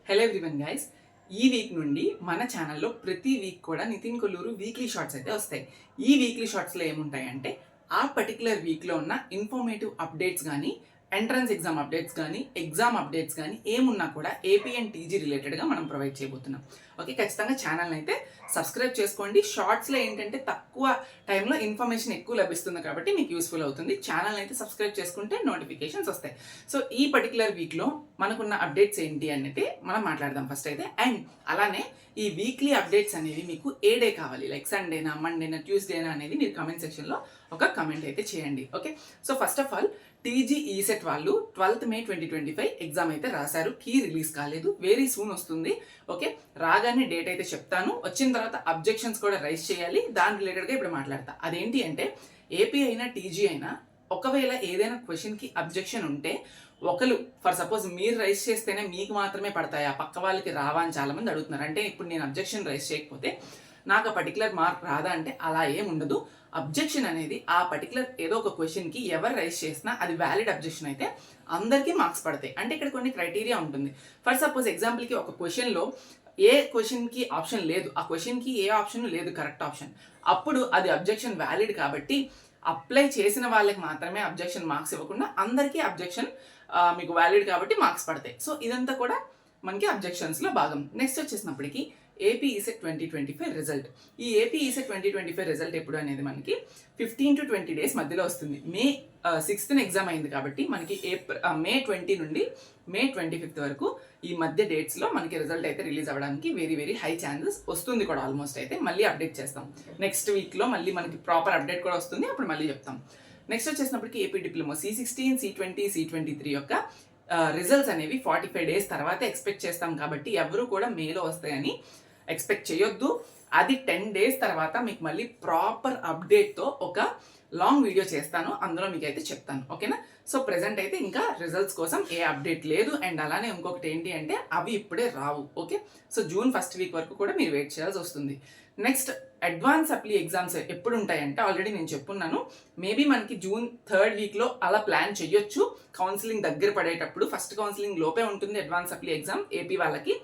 Hello everyone guys, ఈ week నుండి మన ఛానల్లో ప్రతి వీక్ కూడా నితిన్ కొల్లూరు వీక్లీ షార్ట్స్ అయితే వస్తాయి. ఈ వీక్లీ షార్ట్స్లో ఏముంటాయంటే ఆ పర్టికులర్ వీక్లో ఉన్న ఇన్ఫర్మేటివ్ అప్డేట్స్ కానీ, ఎంట్రన్స్ ఎగ్జామ్ అప్డేట్స్ కానీ, ఎగ్జామ్ అప్డేట్స్ కానీ ఏమున్నా కూడా ఏపీ అండ్ టీజీ రిలేటెడ్గా మనం ప్రొవైడ్ చేయబోతున్నాం. ఓకే, ఖచ్చితంగా ఛానల్ని అయితే సబ్స్క్రైబ్ చేసుకోండి. షార్ట్స్లో ఏంటంటే తక్కువ టైంలో ఇన్ఫర్మేషన్ ఎక్కువ లభిస్తుంది కాబట్టి మీకు యూస్ఫుల్ అవుతుంది. ఛానల్ని అయితే సబ్స్క్రైబ్ చేసుకుంటే నోటిఫికేషన్స్ వస్తాయి. సో ఈ పర్టికులర్ వీక్లో మనకున్న అప్డేట్స్ ఏంటి అనేది మనం మాట్లాడదాం ఫస్ట్ అయితే. అండ్ అలానే ఈ వీక్లీ అప్డేట్స్ అనేవి మీకు ఏ డే కావాలి, లైక్ సండేనా, మండేనా, ట్యూస్డేనా అనేది మీరు కామెంట్ సెక్షన్లో ఒక కమెంట్ అయితే చేయండి. Okay, so first of all TG ECET వాళ్ళు 12th May 2025 ఎగ్జామ్ అయితే రాశారు. కీ రిలీజ్ కాలేదు, వెరీ సూన్ వస్తుంది. ఓకే, రాగానే డేట్ అయితే చెప్తాను. వచ్చిన తర్వాత అబ్జెక్షన్స్ కూడా రైజ్ చేయాలి. దాని రిలేటెడ్గా ఇప్పుడు మాట్లాడతా. అదేంటి అంటే ఏపీ అయినా టీజీ అయినా ఒకవేళ ఏదైనా క్వశ్చన్కి అబ్జెక్షన్ ఉంటే ఒకరు ఫర్ సపోజ్ మీరు రైజ్ చేస్తేనే మీకు మాత్రమే పడతాయా, పక్క వాళ్ళకి రావా అని చాలామంది అడుగుతున్నారు. అంటే ఇప్పుడు నేను అబ్జెక్షన్ రైజ్ చేయకపోతే నాకు ఆ పర్టికులర్ మార్క్ రాదా అంటే అలా ఏం ఉండదు. అబ్జెక్షన్ అనేది ఆ పర్టికులర్ ఏదో ఒక క్వశ్చన్కి ఎవరు రైజ్ చేసినా అది వ్యాలిడ్ అబ్జెక్షన్ అయితే అందరికీ మార్క్స్ పడతాయి. అంటే ఇక్కడ కొన్ని క్రైటీరియా ఉంటుంది. ఫర్ సపోజ్ ఎగ్జాంపుల్కి ఒక క్వశ్చన్లో ఏ క్వశ్చన్కి ఆప్షన్ లేదు, ఆ క్వశ్చన్కి ఏ ఆప్షన్ లేదు కరెక్ట్ ఆప్షన్, అప్పుడు అది అబ్జెక్షన్ వ్యాలిడ్ కాబట్టి అప్లై చేసిన వాళ్ళకి మాత్రమే అబ్జెక్షన్ మార్క్స్ ఇవ్వకుండా అందరికీ అబ్జెక్షన్ మీకు వ్యాలిడ్ కాబట్టి మార్క్స్ పడతాయి. సో ఇదంతా కూడా మనకి అబ్జెక్షన్స్లో భాగం. నెక్స్ట్ వచ్చేసినప్పటికీ ఏపీ ఈసెట్ 2025 రిజల్ట్. ఈ ఏపీ ఈసెట్ 2025 రిజల్ట్ ఎప్పుడు అనేది మనకి 15 to 20 days మధ్యలో వస్తుంది. May 6th ఎగ్జామ్ అయింది కాబట్టి మనకి May 20 నుండి May 25 వరకు ఈ మధ్య డేట్స్లో మనకి రిజల్ట్ అయితే రిలీజ్ అవ్వడానికి వెరీ వెరీ హై ఛాన్సెస్ వస్తుంది కూడా. ఆల్మోస్ట్ అయితే మళ్ళీ అప్డేట్ చేస్తాం. నెక్స్ట్ వీక్లో మళ్ళీ మనకి ప్రాపర్ అప్డేట్ కూడా వస్తుంది, అప్పుడు మళ్ళీ చెప్తాం. నెక్స్ట్ వచ్చేసినప్పటికీ AP diploma C16, C20, C23 యొక్క రిజల్ట్స్ అనేవి 45 days తర్వాత ఎక్స్పెక్ట్ చేస్తాం కాబట్టి ఎవరు కూడా మేలో వస్తాయని ఎక్స్పెక్ట్ చేయొద్దు. అది 10 days తర్వాత మీకు మళ్ళీ ప్రాపర్ అప్డేట్తో ఒక లాంగ్ వీడియో చేస్తాను, అందులో మీకు అయితే చెప్తాను. ఓకేనా? సో ప్రెజెంట్ అయితే ఇంకా రిజల్ట్స్ కోసం ఏ అప్డేట్ లేదు. అండ్ అలానే ఇంకొకటి ఏంటి అంటే అవి ఇప్పుడే రావు. Okay, so June 1st week వరకు కూడా మీరు వెయిట్ చేయాల్సి వస్తుంది. నెక్స్ట్ అడ్వాన్స్ అప్లీ ఎగ్జామ్స్ ఎప్పుడు ఉంటాయంటే ఆల్రెడీ నేను చెప్పున్నాను. మేబీ మనకి June 3rd weekలో అలా ప్లాన్ చేయొచ్చు. కౌన్సిలింగ్ దగ్గర పడేటప్పుడు ఫస్ట్ కౌన్సిలింగ్ లోపే ఉంటుంది అడ్వాన్స్ అప్లీ ఎగ్జామ్ ఏపీ వాళ్ళకి.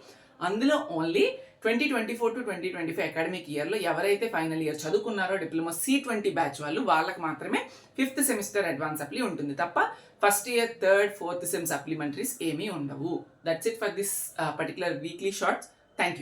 అందులో ఓన్లీ 2024 to 2025 అకాడమిక్ ఇయర్లో ఎవరైతే ఫైనల్ ఇయర్ చదువుకున్నారో డిప్లొమా C20 బ్యాచ్ వాళ్ళకి మాత్రమే 5th semester అడ్వాన్స్ అప్లీ ఉంటుంది తప్ప first year, third, fourth sem supplementaries ఏమీ ఉండవు. That's it for this particular weekly shorts. Thank you.